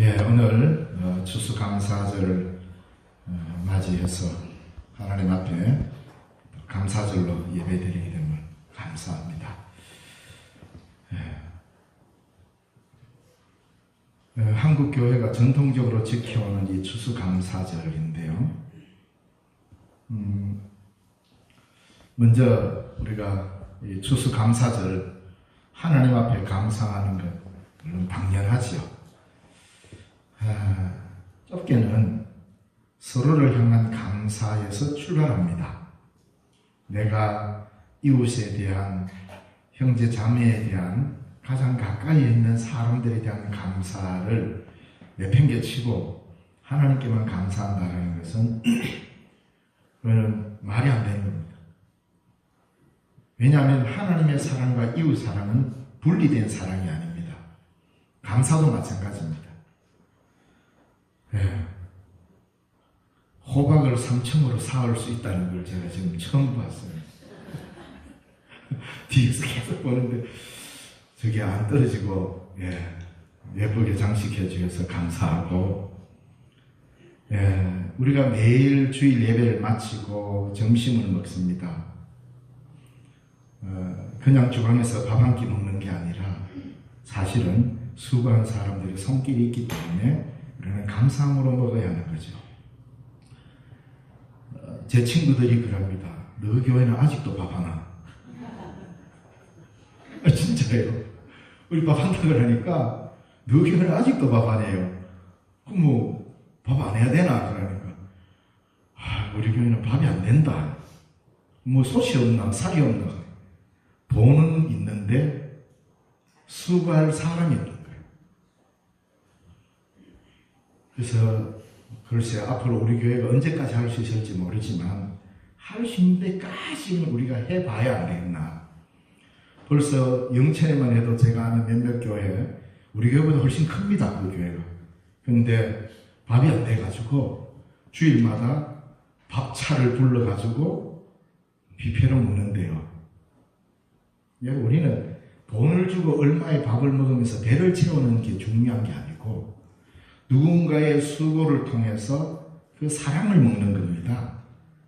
예, 오늘 추수감사절을 맞이해서 하나님 앞에 감사절로 예배드리게 됨을 감사합니다. 한국 교회가 전통적으로 지켜오는 이 추수감사절인데요. 먼저 우리가 이 추수감사절 하나님 앞에 감사하는 것 물론 당연하지요. 좁게는 서로를 향한 감사에서 출발합니다. 내가 이웃에 대한, 형제 자매에 대한, 가장 가까이 있는 사람들에 대한 감사를 내팽개치고 하나님께만 감사한다는 것은 그거는 말이 안 되는 겁니다. 왜냐하면 하나님의 사랑과 이웃 사랑은 분리된 사랑이 아닙니다. 감사도 마찬가지입니다. 호박을 3층으로 쌓을 수 있다는 걸 제가 지금 처음 봤어요. 뒤에서 계속 보는데 저게 안 떨어지고 예쁘게 장식해 주셔서 감사하고, 우리가 매일 주일 예배를 마치고 점심을 먹습니다. 그냥 주방에서 밥 한 끼 먹는 게 아니라 사실은 수고한 사람들의 손길이 있기 때문에 우리는 감사함으로 먹어야 하는 거죠. 제 친구들이 그럽니다. 너 교회는 아직도 밥 하나? 진짜예요. 우리 밥 한다고 하니까 너 교회는 아직도 밥 안 해요. 그럼 뭐 밥 안 해야 되나? 그러니까 우리 교회는 밥이 안 된다. 뭐 솥이 없나 살이 없나. 돈은 있는데 수고할 사람이 없는 거예요. 그래서 글쎄 앞으로 우리 교회가 언제까지 할 수 있을지 모르지만 할 수 있는 데까지는 우리가 해봐야 안 되겠나. 벌써 영천에만 해도 제가 아는 몇몇 교회, 우리 교회보다 훨씬 큽니다. 그 교회가. 근데 밥이 안 돼가지고 주일마다 밥차를 불러가지고 뷔페로 먹는데요. 우리는 돈을 주고 얼마의 밥을 먹으면서 배를 채우는 게 중요한 게 아니고 누군가의 수고를 통해서 그 사랑을 먹는 겁니다.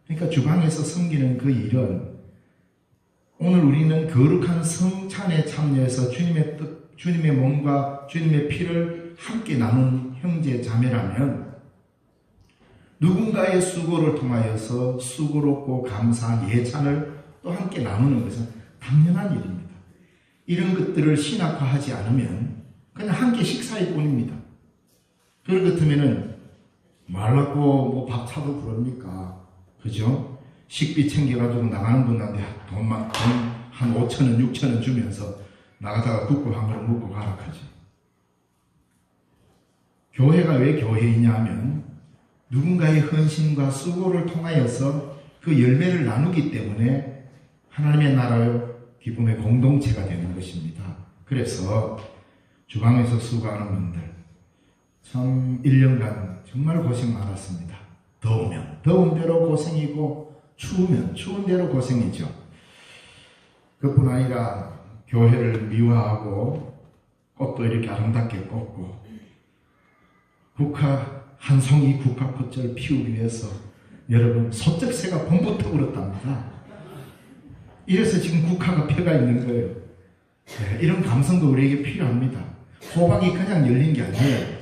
그러니까 주방에서 섬기는 그 일은 오늘 우리는 거룩한 성찬에 참여해서 주님의 뜻, 주님의 몸과 주님의 피를 함께 나눈 형제 자매라면 누군가의 수고를 통하여서 수고롭고 감사한 예찬을 또 함께 나누는 것은 당연한 일입니다. 이런 것들을 신학화하지 않으면 그냥 함께 식사일 뿐입니다. 그럴 것 같으면은 말랐고 뭐 밥차도 부릅니까? 그죠? 식비 챙겨가지고 나가는 분한테 돈 한 5,000원, 6,000원 주면서 나가다가 국밥 한 그릇 먹고 가라 하지. 교회가 왜 교회이냐 하면 누군가의 헌신과 수고를 통하여서 그 열매를 나누기 때문에 하나님의 나라의 기쁨의 공동체가 되는 것입니다. 그래서 주방에서 수고하는 분들 참 1년간 정말 고생 많았습니다. 더우면 더운 대로 고생이고 추우면 추운 대로 고생이죠. 그뿐 아니라 교회를 미화하고 꽃도 이렇게 아름답게 꽂고 한 송이 국화꽃을 피우기 위해서 여러분 소쩍새가 봄부터 울었답니다. 이래서 지금 국화가 펴가 있는 거예요. 이런 감성도 우리에게 필요합니다. 호박이 그냥 열린 게 아니에요.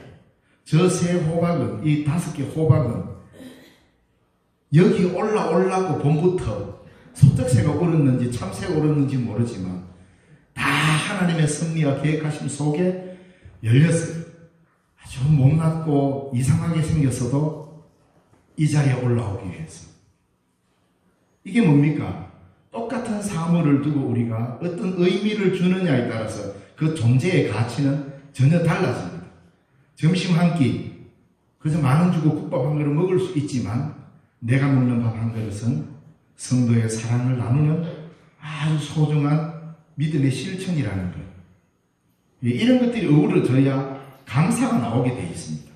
저 세 호박은, 이 5개 호박은 여기 올라오려고 봄부터 소쩍새가 울었는지 참새가 울었는지 모르지만 다 하나님의 섭리와 계획하심 속에 열렸어요. 아주 못났고 이상하게 생겼어도 이 자리에 올라오기 위해서. 이게 뭡니까? 똑같은 사물을 두고 우리가 어떤 의미를 주느냐에 따라서 그 존재의 가치는 전혀 달라집니다. 점심 한 끼, 그래서 10,000원 주고 국밥 한 그릇 먹을 수 있지만 내가 먹는 밥 한 그릇은 성도의 사랑을 나누는 아주 소중한 믿음의 실천이라는 것. 이런 것들이 어우러져야 감사가 나오게 되어 있습니다.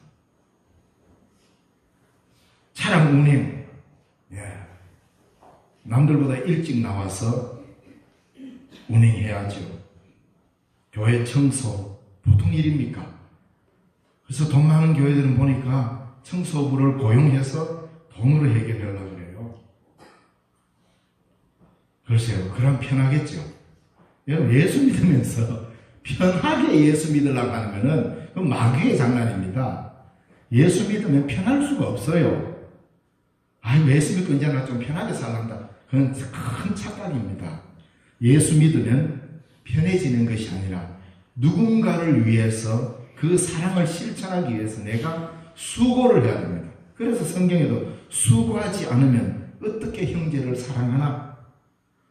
차량 운행, 남들보다 일찍 나와서 운행해야죠. 교회 청소 보통 일입니까? 그래서 돈 많은 교회들은 보니까 청소부를 고용해서 돈으로 해결하려고 그래요. 글쎄요, 그럼 편하겠죠. 여러분, 예수 믿으면서 편하게 예수 믿으려고 하는 것은 그건 마귀의 장난입니다. 예수 믿으면 편할 수가 없어요. 아니, 예수 믿고 이제 나 좀 편하게 살란다. 그건 큰 착각입니다. 예수 믿으면 편해지는 것이 아니라 누군가를 위해서 그 사랑을 실천하기 위해서 내가 수고를 해야 됩니다. 그래서 성경에도 수고하지 않으면 어떻게 형제를 사랑하나?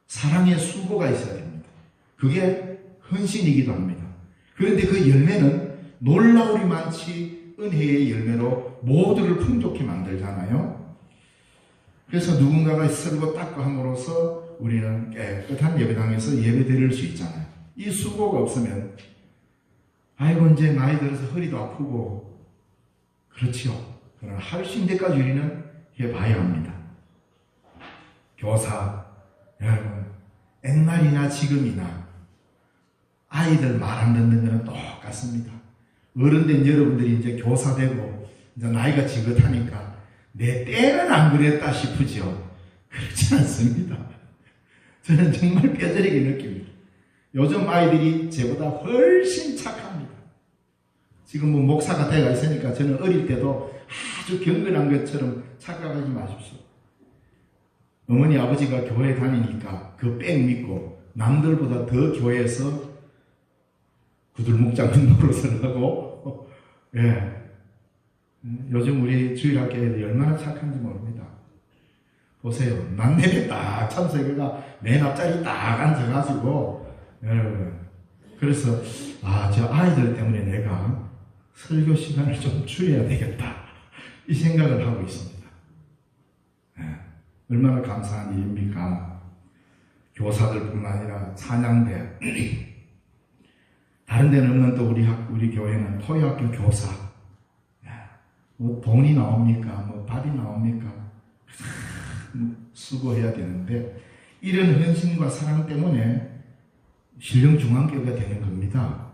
사랑의 수고가 있어야 됩니다. 그게 헌신이기도 합니다. 그런데 그 열매는 놀라우리 많지 은혜의 열매로 모두를 풍족히 만들잖아요. 그래서 누군가가 쓸고 닦고 함으로써 우리는 깨끗한 예배당에서 예배 드릴 수 있잖아요. 이 수고가 없으면 아이고 이제 나이 들어서 허리도 아프고 그렇지요. 그러나 할 수 있는 데까지 우리는 해봐야 합니다. 교사 여러분, 옛날이나 지금이나 아이들 말 안 듣는 것은 똑같습니다. 어른된 여러분들이 이제 교사 되고 이제 나이가 지긋하니까 내 때는 안 그랬다 싶으죠. 그렇지 않습니다. 저는 정말 뼈저리게 느낍니다. 요즘 아이들이 저보다 훨씬 착합니다. 지금 뭐 목사가 돼가 있으니까 저는 어릴 때도 아주 경건한 것처럼 착각하지 마십시오. 어머니 아버지가 교회 다니니까 그 백 믿고 남들보다 더 교회에서 구들목장 노릇을 하고 예. 요즘 우리 주일학교에도 얼마나 착한지 모릅니다. 보세요. 난내에 딱 참석해가 맨 앞자리 딱 앉아가지고 여러분 그래서 저 아이들 때문에 내가 설교 시간을 좀 줄여야 되겠다 이 생각을 하고 있습니다. 예. 얼마나 감사한 일입니까? 교사들뿐만 아니라 찬양대 다른 데는 없는 또 우리 교회는 토요학교 교사 뭐 돈이 나옵니까? 뭐 밥이 나옵니까? 수고해야 되는데 이런 헌신과 사랑 때문에 신령중앙교회가 되는 겁니다.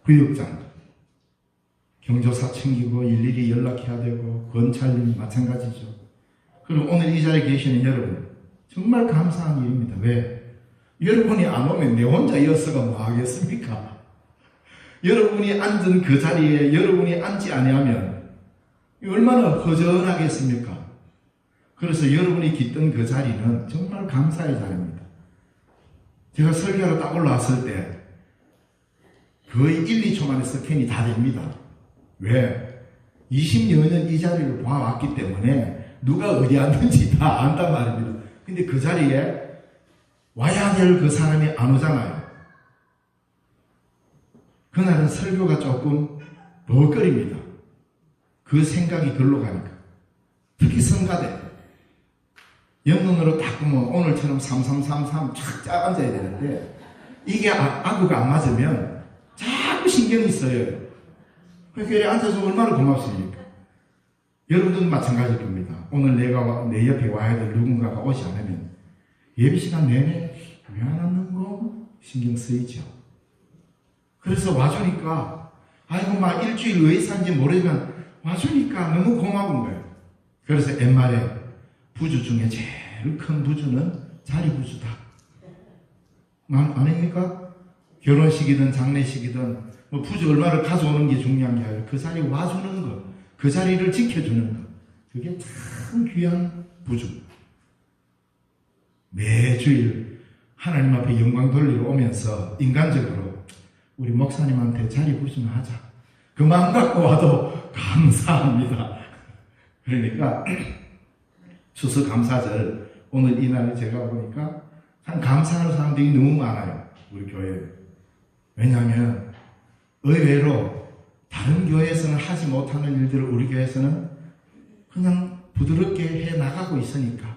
구역장 경조사 챙기고 일일이 연락해야 되고 권찰님 마찬가지죠. 그럼 오늘 이 자리에 계시는 여러분 정말 감사한 일입니다. 왜? 여러분이 안 오면 내 혼자 이어서가 뭐 하겠습니까? 여러분이 앉은 그 자리에 여러분이 앉지 아니하면 얼마나 허전하겠습니까? 그래서 여러분이 깃든 그 자리는 정말 감사의 자리입니다. 제가 설교하러 딱 올라왔을 때 거의 1, 2초 만에 스캔이 다 됩니다. 왜? 20여 년 이 자리를 봐왔기 때문에 누가 어디 앉는지 다 안단 말입니다. 근데 그 자리에 와야 될 그 사람이 안 오잖아요. 그날은 설교가 조금 버거립니다. 그 생각이 글로 가니까. 특히 성가대. 영문으로 딱 보면 오늘처럼 3333 쫙 앉아야 되는데 이게 아구가 안 맞으면 자꾸 신경이 써요. 그러니까 앉아서 얼마나 고맙습니까? 여러분들도 마찬가지일 겁니다. 오늘 내가 내 옆에 와야 될 누군가가 오지 않으면 예배 시간 내내 왜 안 왔는고 신경 쓰이죠. 그래서 와주니까 아이고 막 일주일 왜 산지 모르지만 와주니까 너무 고마운 거예요. 그래서 옛말에 부주 중에 제일 큰 부주는 자리 부주다. 아닙니까? 결혼식이든 장례식이든 뭐 부주 얼마를 가져오는 게 중요한 게 아니라 그 자리에 와주는 것, 그 자리를 지켜주는 것, 그게 참 귀한 부주. 매주일 하나님 앞에 영광 돌리러 오면서 인간적으로 우리 목사님한테 자리 부주나 하자. 그 마음 갖고 와도 감사합니다. 그러니까 추수감사절 오늘 이날에 제가 보니까 참 감사하는 사람들이 너무 많아요. 우리 교회에. 왜냐하면 의외로 다른 교회에서는 하지 못하는 일들을 우리 교회에서는 그냥 부드럽게 해나가고 있으니까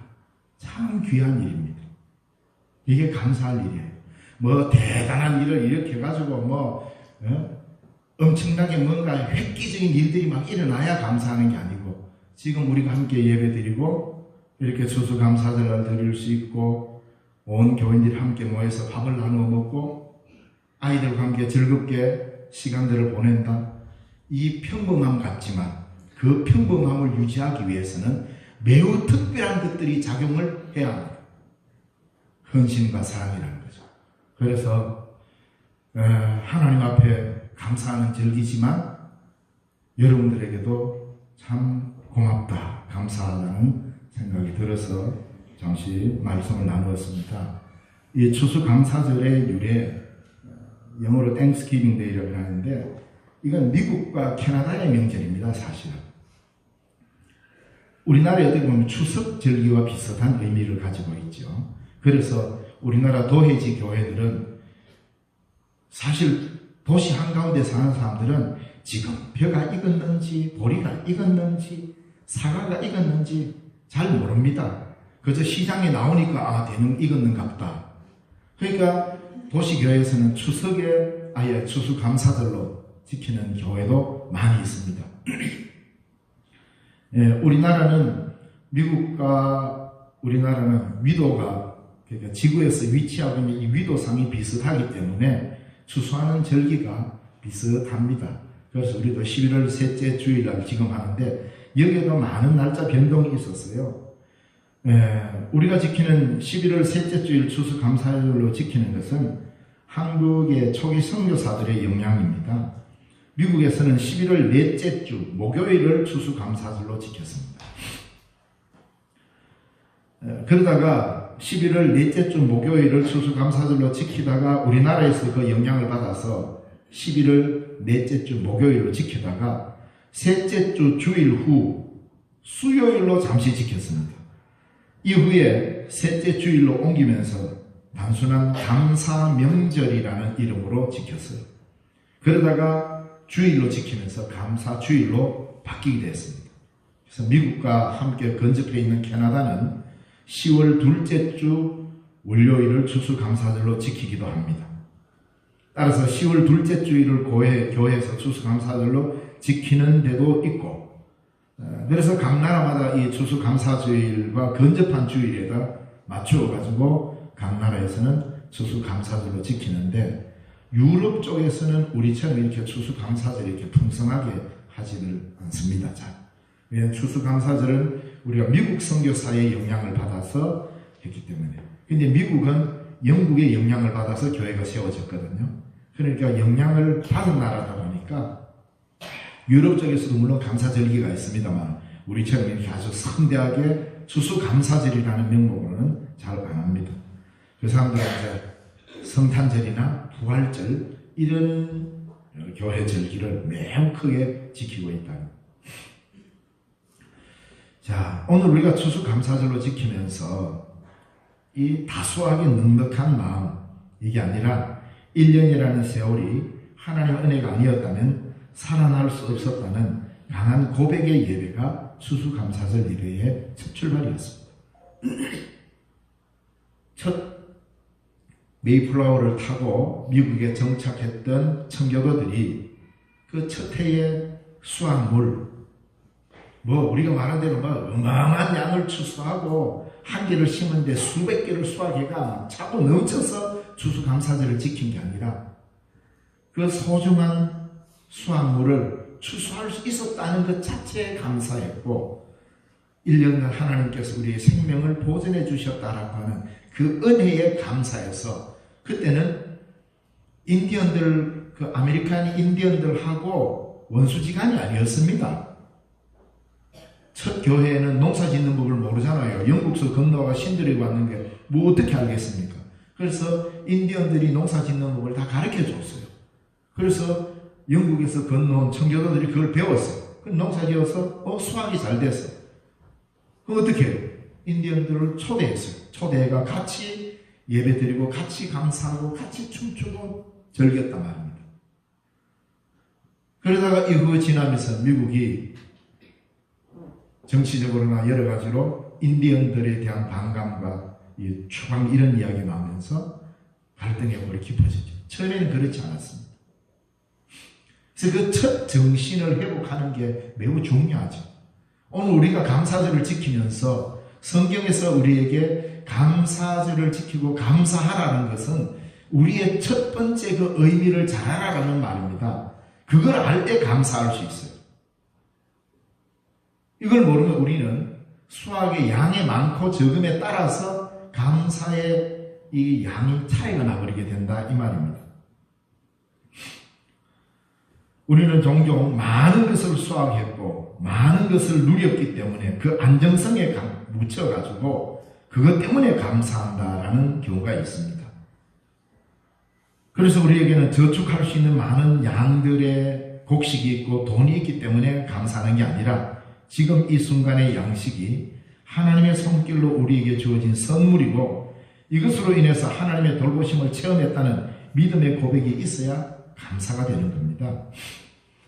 참 귀한 일입니다. 이게 감사할 일이에요. 뭐 대단한 일을 일으켜가지고 엄청나게 뭔가 획기적인 일들이 막 일어나야 감사하는 게 아니고 지금 우리가 함께 예배드리고 이렇게 추수감사절을 드릴 수 있고 온 교인들이 함께 모여서 밥을 나누어 먹고 아이들과 함께 즐겁게 시간들을 보낸다. 이 평범함 같지만 그 평범함을 유지하기 위해서는 매우 특별한 것들이 작용을 해야 합니다. 헌신과 사랑이라는 거죠. 그래서 하나님 앞에 감사하는 절기지만 여러분들에게도 참 고맙다, 감사하다는 생각이 들어서 잠시 말씀을 나누었습니다. 이 추수감사절의 유래, 영어로 땡스기빙 데이라고 하는데 이건 미국과 캐나다의 명절입니다. 사실은 우리나라에 어떻게 보면 추석 절기와 비슷한 의미를 가지고 있죠. 그래서 우리나라 도회지 교회들은 사실 도시 한가운데 사는 사람들은 지금 벼가 익었는지 보리가 익었는지 사과가 익었는지 잘 모릅니다. 그저 시장에 나오니까 대충 익었는가 보다. 그러니까 도시교회에서는 추석에 아예 추수감사절로 지키는 교회도 많이 있습니다. 우리나라는 미국과 우리나라는 위도가 그러니까 지구에서 위치하고 있는 이 위도상이 비슷하기 때문에 추수하는 절기가 비슷합니다. 그래서 우리도 11월 셋째 주일날 지금 하는데 여기에도 많은 날짜 변동이 있었어요. 우리가 지키는 11월 셋째 주일 추수감사절로 지키는 것은 한국의 초기 선교사들의 영향입니다. 미국에서는 11월 넷째 주 목요일을 추수감사절로 지켰습니다. 그러다가 11월 넷째 주 목요일을 추수감사절로 지키다가 우리나라에서 그 영향을 받아서 11월 넷째 주 목요일로 지키다가 셋째 주 주일 후 수요일로 잠시 지켰습니다. 이후에 셋째 주일로 옮기면서 단순한 감사명절이라는 이름으로 지켰어요. 그러다가 주일로 지키면서 감사주일로 바뀌게 됐습니다. 그래서 미국과 함께 근접해 있는 캐나다는 10월 둘째 주 월요일을 추수감사절로 지키기도 합니다. 따라서 10월 둘째 주일을 교회에서 추수감사절로 지키는 데도 있고, 그래서 각 나라마다 이 추수감사주일과 근접한 주일에다 맞추어가지고 각 나라에서는 추수감사절로 지키는데, 유럽 쪽에서는 우리처럼 이렇게 추수감사절이 이렇게 풍성하게 하지를 않습니다. 왜냐하면 추수감사절은 우리가 미국 선교사의 영향을 받아서 했기 때문에. 근데 미국은 영국의 영향을 받아서 교회가 세워졌거든요. 그러니까 영향을 받은 나라다 보니까 유럽 쪽에서도 물론 감사절기가 있습니다만 우리처럼 이렇게 아주 성대하게 추수감사절이라는 명목으로는 잘 안 합니다. 그 사람들은 이제 성탄절이나 부활절 이런 교회 절기를 매우 크게 지키고 있다. 자, 오늘 우리가 추수감사절로 지키면서 이 다소하게 넉넉한 마음, 이게 아니라 1년이라는 세월이 하나님의 은혜가 아니었다면 살아날 수 없었다는 강한 고백의 예배가 추수감사절 예배의 첫 출발이었습니다. 첫 메이플라워를 타고 미국에 정착했던 청교도들이 그 첫 해의 수확물, 우리가 말한 대로 어마어마한 양을 추수하고 한 개를 심은데 수백 개를 수확해가 차고 넘쳐서 추수감사절을 지킨 게 아니라 그 소중한 수확물을 추수할 수 있었다는 것 자체에 감사했고 1년간 하나님께서 우리의 생명을 보존해 주셨다라고 하는 그 은혜에 감사해서 그때는 인디언들, 그 아메리칸 인디언들하고 원수지간이 아니었습니다. 첫 교회에는 농사 짓는 법을 모르잖아요. 영국서 건너가 신들이 왔는 게 뭐 어떻게 알겠습니까? 그래서 인디언들이 농사 짓는 법을 다 가르쳐 줬어요. 그래서 영국에서 건너온 청교도들이 그걸 배웠어요. 농사 지어서 수확이 잘 됐어요. 그럼 어떻게 해요? 인디언들을 초대했어요. 초대해가 같이 예배드리고 같이 감사하고 같이 춤추고 즐겼단 말입니다. 그러다가 이후 지나면서 미국이 정치적으로나 여러 가지로 인디언들에 대한 반감과 추방 이런 이야기 나오면서 갈등의 골이 깊어지죠. 처음에는 그렇지 않았습니다. 그래서 그 첫 정신을 회복하는 게 매우 중요하죠. 오늘 우리가 감사절을 지키면서 성경에서 우리에게 감사절을 지키고 감사하라는 것은 우리의 첫 번째 그 의미를 잘 알아가는 말입니다. 그걸 알 때 감사할 수 있어요. 이걸 모르면 우리는 수확의 양이 많고 적음에 따라서 감사의 이 양이 차이가 나버리게 된다 이 말입니다. 우리는 종종 많은 것을 수확했고 많은 것을 누렸기 때문에 그 안정성에 묻혀가지고 그것 때문에 감사한다라는 경우가 있습니다. 그래서 우리에게는 저축할 수 있는 많은 양들의 곡식이 있고 돈이 있기 때문에 감사하는 게 아니라 지금 이 순간의 양식이 하나님의 손길로 우리에게 주어진 선물이고 이것으로 인해서 하나님의 돌보심을 체험했다는 믿음의 고백이 있어야 감사가 되는 겁니다.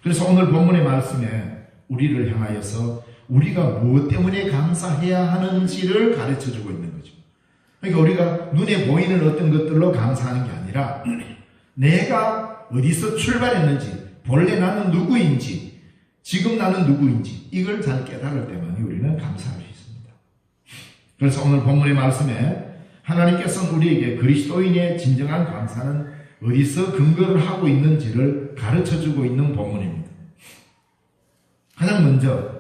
그래서 오늘 본문의 말씀에 우리를 향하여서 우리가 무엇 때문에 감사해야 하는지를 가르쳐주고 있는 거죠. 그러니까 우리가 눈에 보이는 어떤 것들로 감사하는 게 아니라 내가 어디서 출발했는지, 본래 나는 누구인지, 지금 나는 누구인지 이걸 잘 깨달을 때만이 우리는 감사할 수 있습니다. 그래서 오늘 본문의 말씀에 하나님께서는 우리에게 그리스도인의 진정한 감사는 어디서 근거를 하고 있는지를 가르쳐주고 있는 본문입니다. 가장 먼저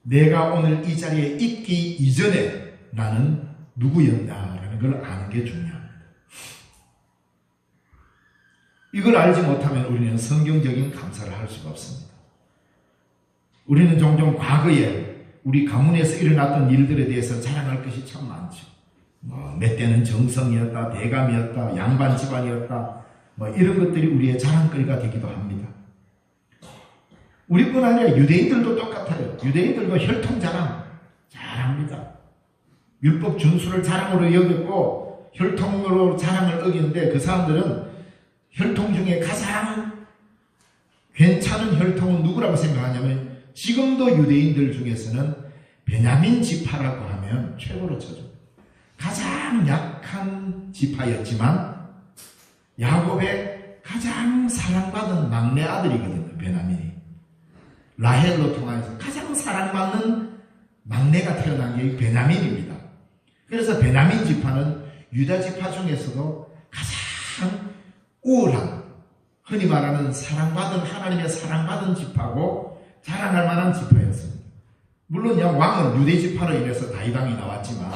내가 오늘 이 자리에 있기 이전에 나는 누구였나라는 걸 아는 게 중요합니다. 이걸 알지 못하면 우리는 성경적인 감사를 할 수가 없습니다. 우리는 종종 과거에 우리 가문에서 일어났던 일들에 대해서 자랑할 것이 참 많죠. 몇 때는 정성이었다, 대감이었다, 양반 집안이었다, 이런 것들이 우리의 자랑거리가 되기도 합니다. 우리뿐 아니라 유대인들도 똑같아요. 유대인들도 혈통 자랑 잘합니다. 율법 준수를 자랑으로 여겼고 혈통으로 자랑을 어기는데 그 사람들은 혈통 중에 가장 괜찮은 혈통은 누구라고 생각하냐면 지금도 유대인들 중에서는 베냐민 지파라고 하면 최고로 쳐줘. 가장 약한 지파였지만 야곱의 가장 사랑받은 막내 아들이거든요. 베냐민이. 라헬로 통하여서 가장 사랑받는 막내가 태어난 게 베냐민입니다. 그래서 베냐민 지파는 유다 지파 중에서도 가장 우월한, 흔히 말하는 사랑받은, 하나님의 사랑받은 지파고 자랑할 만한 지파였습니다. 물론 왕은 유대 지파로 인해서 다윗왕이 나왔지만,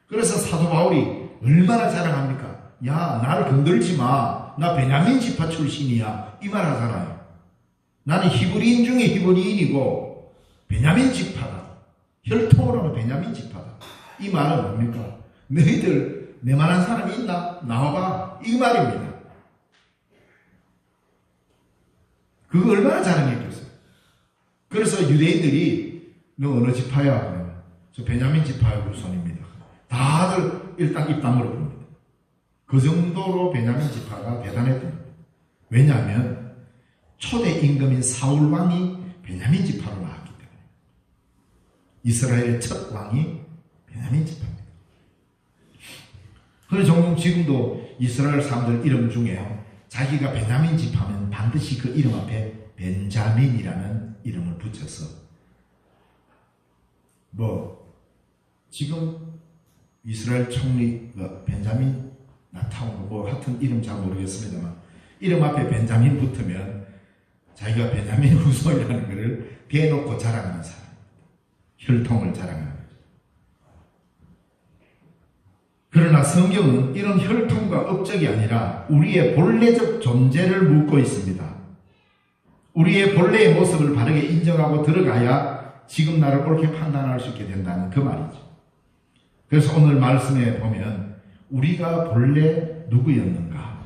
그래서 사도 바울이 얼마나 자랑합니까? 야, 나를 건들지 마. 나 베냐민 지파 출신이야. 이 말 하잖아요. 나는 히브리인 중에 히브리인이고 베냐민 지파다. 혈통으로는 베냐민 지파다. 이 말은 뭡니까? 너희들 내만한 사람이 있나? 나와봐. 이 말입니다. 그거 얼마나 자랑했겠어요. 그래서 유대인들이 너 어느 지파야? 저 베냐민 지파의 후손입니다. 다들 일단 입 다물어 봅니다. 그 정도로 베냐민 지파가 대단했던 겁니다. 왜냐하면 초대 임금인 사울 왕이 베냐민 지파로 나왔기 때문에. 이스라엘의 첫 왕이 베냐민 지파입니다. 그래서 종종 지금도 이스라엘 사람들 이름 중에 자기가 베냐민 지파면 반드시 그 이름 앞에 벤자민이라는 이름을 붙여서 지금 이스라엘 총리 벤자민 나타오고 하여튼 이름 잘 모르겠습니다만 이름 앞에 벤자민 붙으면 자기가 베냐민 후손이라는 것을 대놓고 자랑하는 사람입니다. 혈통을 자랑하는 거죠. 그러나 성경은 이런 혈통과 업적이 아니라 우리의 본래적 존재를 묻고 있습니다. 우리의 본래의 모습을 바르게 인정하고 들어가야 지금 나를 옳게 판단할 수 있게 된다는 그 말이죠. 그래서 오늘 말씀에 보면 우리가 본래 누구였는가?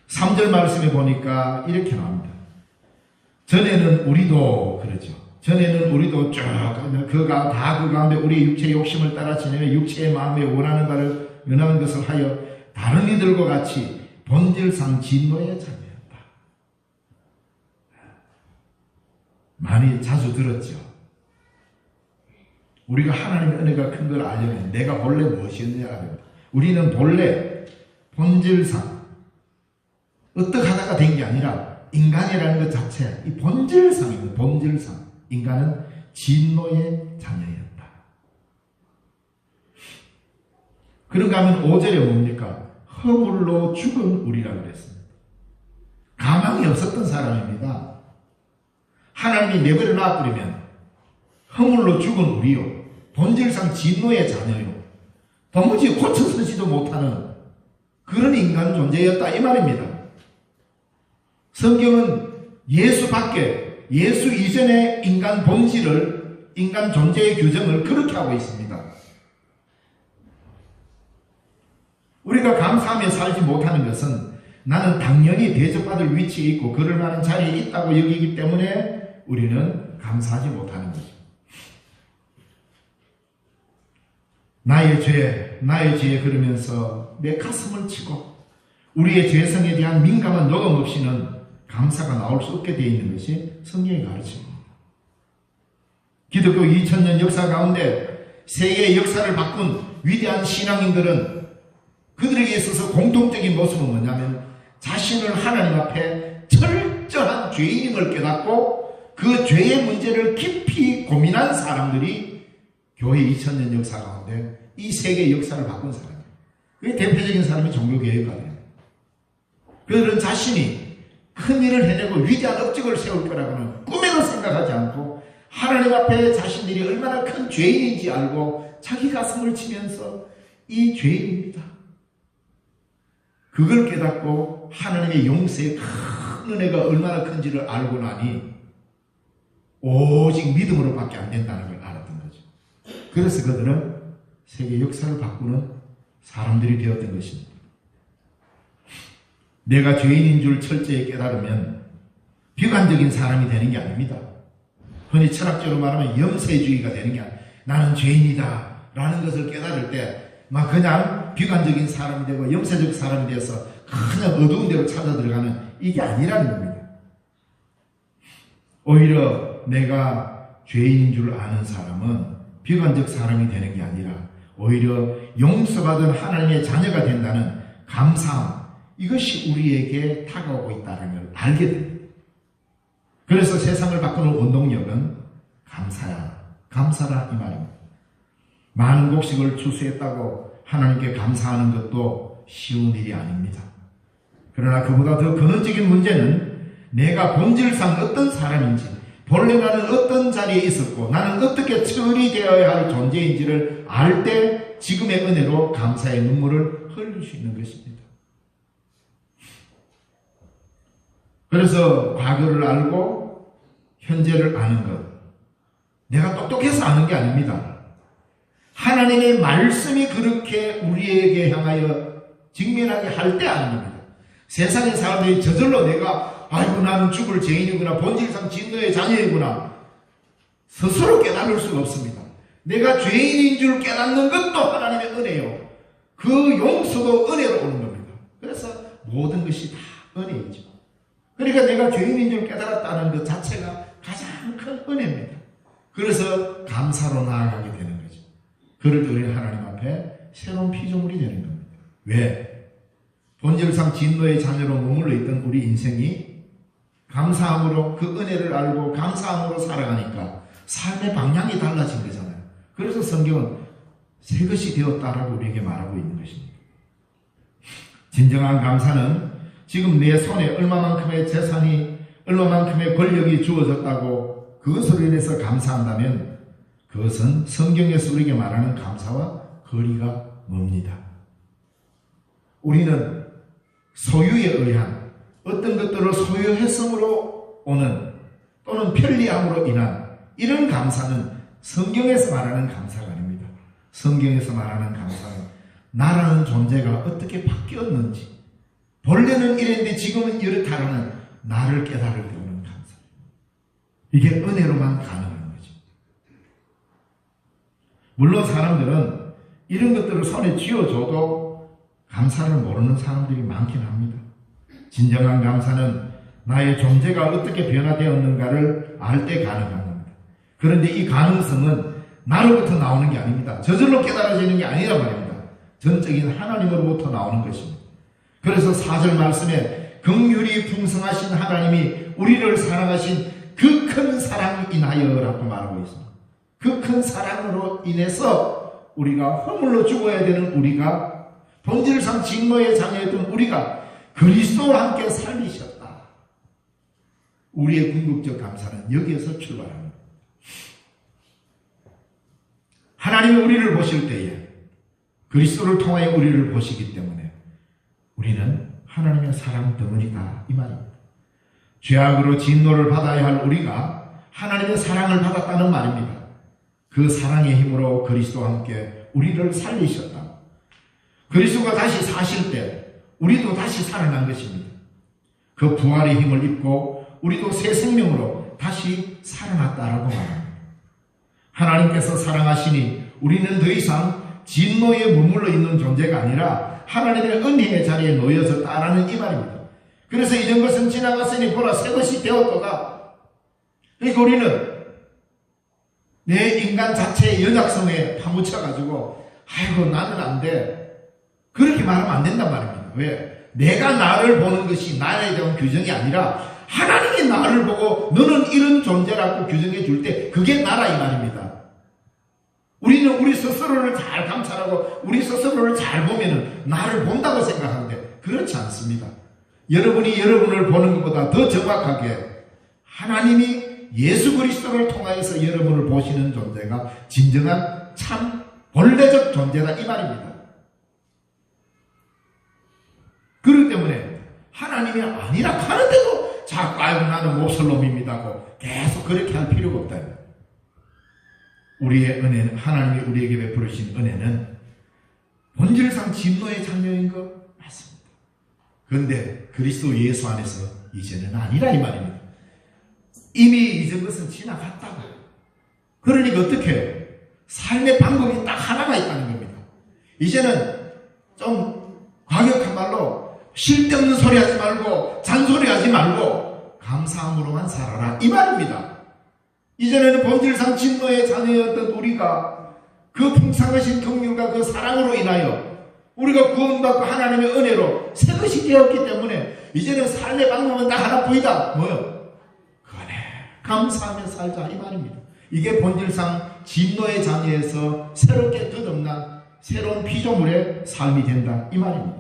3절 말씀에 보니까 이렇게 나옵니다. 전에는 우리도 그러죠. 전에는 우리도 쭉 그 가운데 우리의 육체의 욕심을 따라 지내며 육체의 마음에 원하는 것을 하여 다른 이들과 같이 본질상 진노의 자녀였다. 많이 자주 들었죠. 우리가 하나님의 은혜가 큰 걸 알려면 내가 본래 무엇이었느냐가 됩니다. 우리는 본래 본질상 어떻게 하다가 된 게 아니라 인간이라는 것 자체 이 본질상입니다. 본질상 인간은 진노의 자녀였다. 그런가 하면 5절에 뭡니까? 허물로 죽은 우리라고 그랬습니다. 가망이 없었던 사람입니다. 하나님이 내버려 놔버리면 허물로 죽은 우리요, 본질상 진노의 자녀요, 도무지 고쳐서지도 못하는 그런 인간 존재였다 이 말입니다. 성경은 예수 밖에, 예수 이전의 인간 본질을, 인간 존재의 규정을 그렇게 하고 있습니다. 우리가 감사하며 살지 못하는 것은 나는 당연히 대접받을 위치에 있고 그럴 만한 자리에 있다고 여기기 때문에 우리는 감사하지 못하는 거죠. 나의 죄 그러면서 내 가슴을 치고 우리의 죄성에 대한 민감한 녹음 없이는 감사가 나올 수 없게 되어 있는 것이 성경의 가르침입니다. 기독교 2000년 역사 가운데 세계의 역사를 바꾼 위대한 신앙인들은 그들에게 있어서 공통적인 모습은 뭐냐면 자신을 하나님 앞에 철저한 죄인임을 깨닫고 그 죄의 문제를 깊이 고민한 사람들이 교회 2000년 역사 가운데 이 세계의 역사를 바꾼 사람이에요. 그게 대표적인 사람이 종교개혁가들이에요. 그들은 자신이 큰 일을 해내고 위대한 업적을 세울 거라고는 꿈에도 생각하지 않고 하나님 앞에 자신들이 얼마나 큰 죄인인지 알고 자기 가슴을 치면서 이 죄인입니다. 그걸 깨닫고 하나님의 용서의 큰 은혜가 얼마나 큰지를 알고 나니 오직 믿음으로밖에 안 된다는 걸 알았던 거죠. 그래서 그들은 세계 역사를 바꾸는 사람들이 되었던 것입니다. 내가 죄인인 줄 철저히 깨달으면 비관적인 사람이 되는 게 아닙니다. 흔히 철학적으로 말하면 염세주의가 되는 게 아니라 나는 죄인이다 라는 것을 깨달을 때 막 그냥 비관적인 사람이 되고 염세적 사람이 되어서 그냥 어두운 데로 찾아 들어가는 이게 아니라는 겁니다. 오히려 내가 죄인인 줄 아는 사람은 비관적 사람이 되는 게 아니라 오히려 용서받은 하나님의 자녀가 된다는 감사함, 이것이 우리에게 다가오고 있다는 걸 알게 됩니다. 그래서 세상을 바꾸는 원동력은 감사야, 감사라 이 말입니다. 많은 곡식을 추수했다고 하나님께 감사하는 것도 쉬운 일이 아닙니다. 그러나 그보다 더 근원적인 문제는 내가 본질상 어떤 사람인지, 본래 나는 어떤 자리에 있었고 나는 어떻게 처리되어야 할 존재인지를 알 때 지금의 은혜로 감사의 눈물을 흘릴 수 있는 것입니다. 그래서 과거를 알고 현재를 아는 것, 내가 똑똑해서 아는 게 아닙니다. 하나님의 말씀이 그렇게 우리에게 향하여 직면하게 할 때 아는 겁니다. 세상의 사람들이 저절로 내가 아이고 나는 죽을 죄인이구나, 본질상 진노의 자녀이구나 스스로 깨달을 수가 없습니다. 내가 죄인인 줄 깨닫는 것도 하나님의 은혜요, 그 용서도 은혜로 오는 겁니다. 그래서 모든 것이 다 은혜이죠. 그러니까 내가 죄인인 줄 깨달았다는 것 자체가 가장 큰 은혜입니다. 그래서 감사로 나아가게 되는 거죠. 그럴 때 우리는 하나님 앞에 새로운 피조물이 되는 겁니다. 왜? 본질상 진노의 자녀로 머물러 있던 우리 인생이 감사함으로 그 은혜를 알고 감사함으로 살아가니까 삶의 방향이 달라진 거잖아요. 그래서 성경은 새 것이 되었다라고 우리에게 말하고 있는 것입니다. 진정한 감사는 지금 내 손에 얼마만큼의 재산이, 얼마만큼의 권력이 주어졌다고 그것으로 인해서 감사한다면 그것은 성경에서 우리에게 말하는 감사와 거리가 멉니다. 우리는 소유에 의한 어떤 것들을 소유했음으로 오는 또는 편리함으로 인한 이런 감사는 성경에서 말하는 감사가 아닙니다. 성경에서 말하는 감사는 나라는 존재가 어떻게 바뀌었는지, 본래는 이랬는데 지금은 이렇다라는 나를 깨달을 때 오는 감사. 이게 은혜로만 가능한 거죠. 물론 사람들은 이런 것들을 손에 쥐어줘도 감사를 모르는 사람들이 많긴 합니다. 진정한 감사는 나의 존재가 어떻게 변화되었는가를 알 때 가능한 겁니다. 그런데 이 가능성은 나로부터 나오는 게 아닙니다. 저절로 깨달아지는 게 아니란 말입니다. 전적인 하나님으로부터 나오는 것입니다. 그래서 4절 말씀에 긍휼이 풍성하신 하나님이 우리를 사랑하신 그 큰 사랑이 인하여라고 말하고 있습니다. 그 큰 사랑으로 인해서 우리가 허물로 죽어야 되는 우리가, 본질상 진노의 자녀였던 우리가 그리스도와 함께 살리셨다. 우리의 궁극적 감사는 여기에서 출발합니다. 하나님이 우리를 보실 때에 그리스도를 통하여 우리를 보시기 때문에 우리는 하나님의 사랑 덩어리다 이 말입니다. 죄악으로 진노를 받아야 할 우리가 하나님의 사랑을 받았다는 말입니다. 그 사랑의 힘으로 그리스도와 함께 우리를 살리셨다. 그리스도가 다시 사실 때 우리도 다시 살아난 것입니다. 그 부활의 힘을 입고 우리도 새 생명으로 다시 살아났다라고 말합니다. 하나님께서 사랑하시니 우리는 더 이상 진노에 머물러 있는 존재가 아니라 하나님의 은혜의 자리에 놓여졌다라는 이 말입니다. 그래서 이전 것은 지나갔으니 보라 새 것이 되었도다. 그러니까 우리는 내 인간 자체의 연약성에 파묻혀가지고 아이고 나는 안 돼. 그렇게 말하면 안 된단 말입니다. 왜? 내가 나를 보는 것이 나에 대한 규정이 아니라 하나님이 나를 보고 너는 이런 존재라고 규정해 줄 때 그게 나라 이 말입니다. 우리는 우리 스스로를 잘 감찰하고 우리 스스로를 잘 보면은 나를 본다고 생각하는데 그렇지 않습니다. 여러분이 여러분을 보는 것보다 더 정확하게 하나님이 예수 그리스도를 통하여서 여러분을 보시는 존재가 진정한 참 본래적 존재다 이 말입니다. 그렇기 때문에 하나님이 아니라 하는데도 자꾸 아이고 나는 몹쓸 놈입니다고 계속 그렇게 할 필요가 없다. 우리의 은혜는 하나님이 우리에게 베풀으신 은혜는 본질상 진노의 자녀인 것 맞습니다. 그런데 그리스도 예수 안에서 이제는 아니라 이 말입니다. 이미 잊은 것은 지나갔다고. 그러니까 어떻게 해요? 삶의 방법이 딱 하나가 있다는 겁니다. 이제는 좀 과격한 말로 쓸데없는 소리 하지 말고 잔소리 하지 말고 감사함으로만 살아라 이 말입니다. 이전에는 본질상 진노의 자녀였던 우리가 그 풍성하신 긍휼과 그 사랑으로 인하여 우리가 구원받고 하나님의 은혜로 새 것이 되었기 때문에 이제는 삶의 방법은 딱 하나뿐이다. 뭐요? 그래 감사하며 살자 이 말입니다. 이게 본질상 진노의 자녀에서 새롭게 거듭난 새로운 피조물의 삶이 된다 이 말입니다.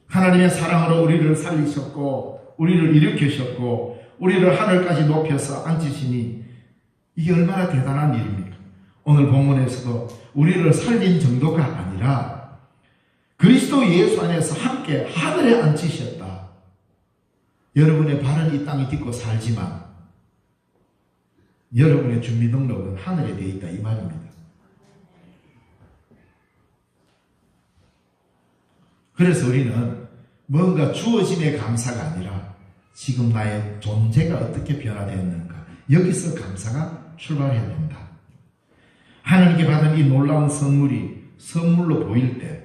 하나님의 사랑으로 우리를 살리셨고 우리를 일으키셨고 우리를 하늘까지 높여서 앉히시니 이게 얼마나 대단한 일입니까? 오늘 본문에서도 우리를 살린 정도가 아니라 그리스도 예수 안에서 함께 하늘에 앉히셨다. 여러분의 발은 이 땅에 딛고 살지만 여러분의 주민등록은 하늘에 되어 있다 이 말입니다. 그래서 우리는 뭔가 주어짐의 감사가 아니라 지금 나의 존재가 어떻게 변화되었는가 여기서 감사가 출발해야 된다. 하나님께 받은 이 놀라운 선물이 선물로 보일 때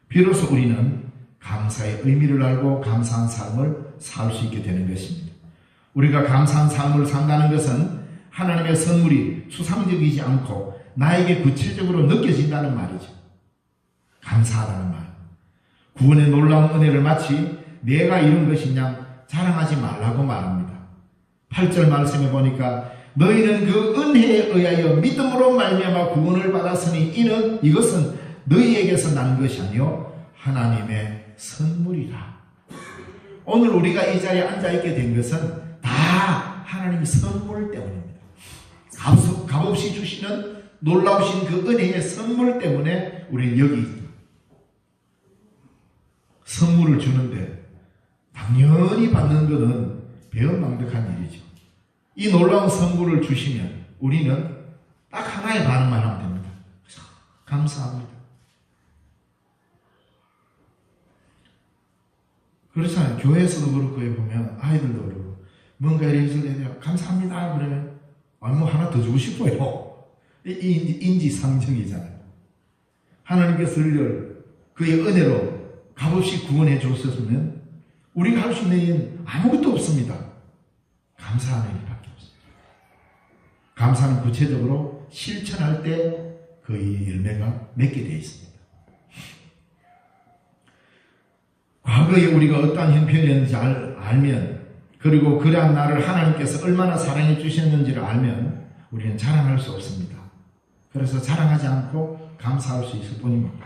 비로소 우리는 감사의 의미를 알고 감사한 삶을 살 수 있게 되는 것입니다. 우리가 감사한 삶을 산다는 것은 하나님의 선물이 추상적이지 않고 나에게 구체적으로 느껴진다는 말이죠. 감사하다는 말. 구원의 놀라운 은혜를 마치 내가 이룬 것이냐 자랑하지 말라고 말합니다. 8절 말씀에 보니까 너희는 그 은혜에 의하여 믿음으로 말미암아 구원을 받았으니 이것은 너희에게서 난 것이 아니요 하나님의 선물이라. 오늘 우리가 이 자리에 앉아있게 된 것은 다 하나님의 선물 때문입니다. 값없이 주시는 놀라우신 그 은혜의 선물 때문에 우리는 여기 있다. 선물을 주는데 당연히 받는 것은 배은망덕한 일이죠. 이 놀라운 선물을 주시면 우리는 딱 하나의 반응만 하면 됩니다. 감사합니다. 그렇잖아요. 교회에서도 그렇고 보면 아이들도 그러고 뭔가 이래서 감사합니다 그러면 뭐 하나 더 주고 싶어요. 이 인지상정이잖아요. 하나님께서 우리를 그의 은혜로 값없이 구원해 줬었으면 우리가 할 수 있는 일은 아무것도 없습니다. 감사하는 일밖에 없습니다. 감사는 구체적으로 실천할 때 그 열매가 맺게 되어 있습니다. 과거에 우리가 어떠한 형편이었는지 알면 그리고 그러한 나를 하나님께서 얼마나 사랑해 주셨는지를 알면 우리는 자랑할 수 없습니다. 그래서 자랑하지 않고 감사할 수 있을 뿐입니다.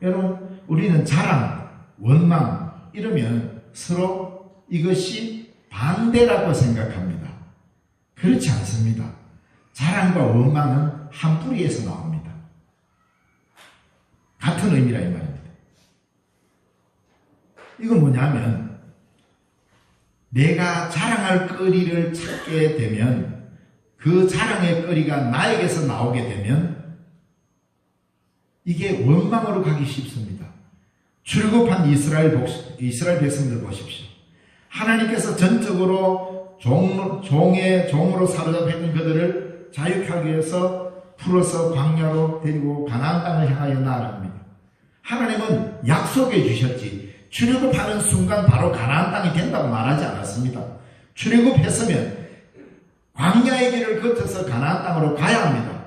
여러분 우리는 자랑, 원망 이러면 서로 이것이 반대라고 생각합니다. 그렇지 않습니다. 자랑과 원망은 한 뿌리에서 나옵니다. 같은 의미라 이 말입니다. 이건 뭐냐면 내가 자랑할 거리를 찾게 되면 그 자랑의 거리가 나에게서 나오게 되면 이게 원망으로 가기 쉽습니다. 출애굽한 이스라엘 백성들 보십시오. 하나님께서 전적으로 종으로 사로잡혀 있는 그들을 자유케 하기 위해서 풀어서 광야로 데리고 가나안 땅을 향하여 나아갑니다. 하나님은 약속해 주셨지 출애굽하는 순간 바로 가나안 땅이 된다고 말하지 않았습니다. 출애굽했으면 광야의 길을 거쳐서 가나안 땅으로 가야 합니다.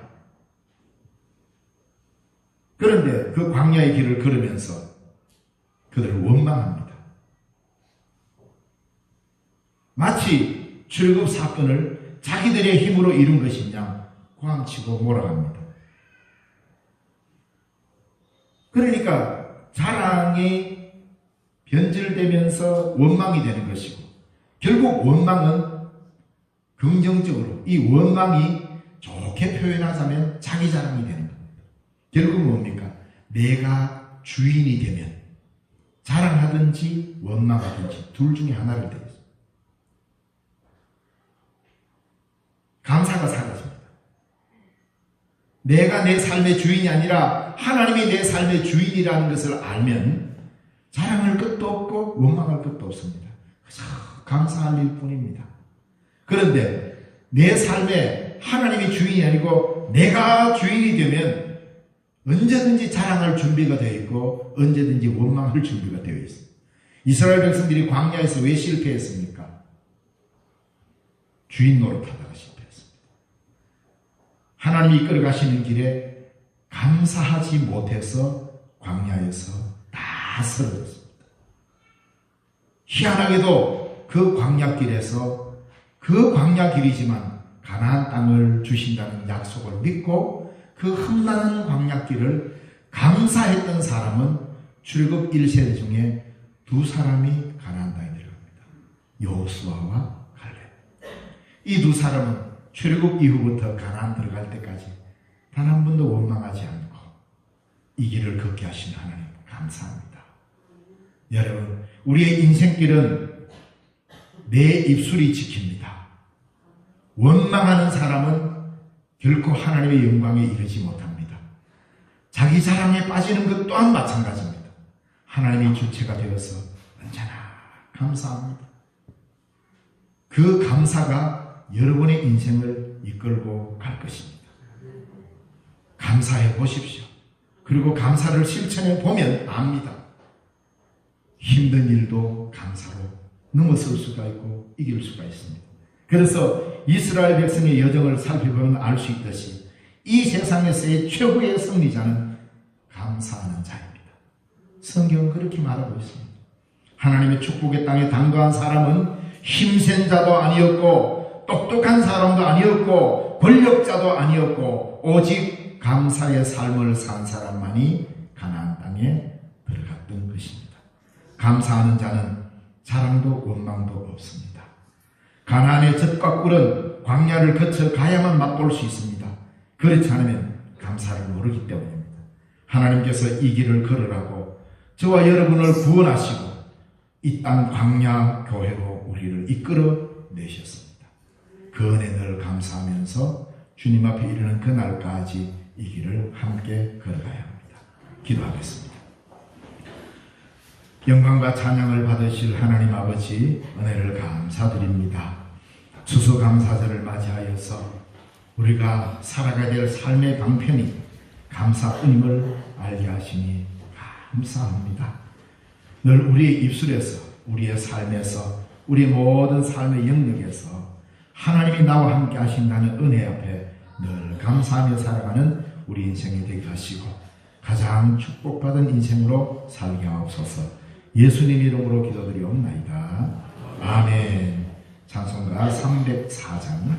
그런데 그 광야의 길을 걸으면서 그들을 원망합니다. 마치 출애굽 사건을 자기들의 힘으로 이룬 것이냐 꽝치고 몰아갑니다. 그러니까 자랑이 변질되면서 원망이 되는 것이고 결국 원망은 긍정적으로 이 원망이 좋게 표현하자면 자기 자랑이 되는 겁니다. 결국은 뭡니까? 내가 주인이 되면 자랑하든지 원망하든지 둘 중에 하나를 되겠습니다. 감사가 사라집니다. 내가 내 삶의 주인이 아니라 하나님이 내 삶의 주인이라는 것을 알면 자랑할 것도 없고 원망할 것도 없습니다. 그저 감사할 일뿐입니다. 그런데 내 삶에 하나님이 주인이 아니고 내가 주인이 되면 언제든지 자랑할 준비가 되어 있고 언제든지 원망할 준비가 되어 있습니다. 이스라엘 백성들이 광야에서 왜 실패했습니까? 주인 노릇하다가 실패했습니다. 하나님이 이끌어가시는 길에 감사하지 못해서 광야에서 다 쓰러졌습니다. 희한하게도 그 광야길에서 그 광야길이지만 가나안 땅을 주신다는 약속을 믿고 그 험난한 광야길을 감사했던 사람은 출애굽 1세대 중에 두 사람이 가나안 땅에 들어갑니다. 여호수아와 갈렙. 이 두 사람은 출애굽 이후부터 가나안 들어갈 때까지 단 한 번도 원망하지 않고 이 길을 걷게 하신 하나님 감사합니다. 여러분, 우리의 인생길은 내 입술이 지킵니다. 원망하는 사람은 결코 하나님의 영광에 이르지 못합니다. 자기 자랑에 빠지는 것 또한 마찬가지입니다. 하나님이 주체가 되어서 언제나 감사합니다. 그 감사가 여러분의 인생을 이끌고 갈 것입니다. 감사해 보십시오. 그리고 감사를 실천해 보면 압니다. 힘든 일도 감사로 넘어설 수가 있고 이길 수가 있습니다. 그래서 이스라엘 백성의 여정을 살펴보면 알 수 있듯이 이 세상에서의 최고의 승리자는 감사하는 자입니다. 성경은 그렇게 말하고 있습니다. 하나님의 축복의 땅에 당도한 사람은 힘센 자도 아니었고 똑똑한 사람도 아니었고 권력자도 아니었고 오직 감사의 삶을 산 사람만이 가나안 땅에 들어갔던 것입니다. 감사하는 자는 자랑도 원망도 없습니다. 가나안의 젖과 꿀은 광야를 거쳐 가야만 맛볼 수 있습니다. 그렇지 않으면 감사를 모르기 때문입니다. 하나님께서 이 길을 걸으라고 저와 여러분을 구원하시고 이 땅 광야 교회로 우리를 이끌어 내셨습니다. 그 은혜 늘 감사하면서 주님 앞에 이르는 그날까지 이 길을 함께 걸어가야 합니다. 기도하겠습니다. 영광과 찬양을 받으실 하나님 아버지 은혜를 감사드립니다. 추수감사절을 맞이하여서 우리가 살아가야 될 삶의 방편이 감사임을 알게 하시니 감사합니다. 늘 우리의 입술에서 우리의 삶에서 우리 모든 삶의 영역에서 하나님이 나와 함께 하신다는 은혜 앞에 늘 감사하며 살아가는 우리 인생이 되게 하시고 가장 축복받은 인생으로 살게 하옵소서. 예수님 이름으로 기도드리옵나이다. 아멘. 찬송가 304장.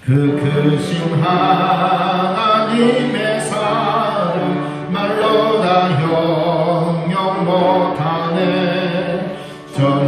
그 크신 하나님의 사랑 말로 다 형용 못하네. 저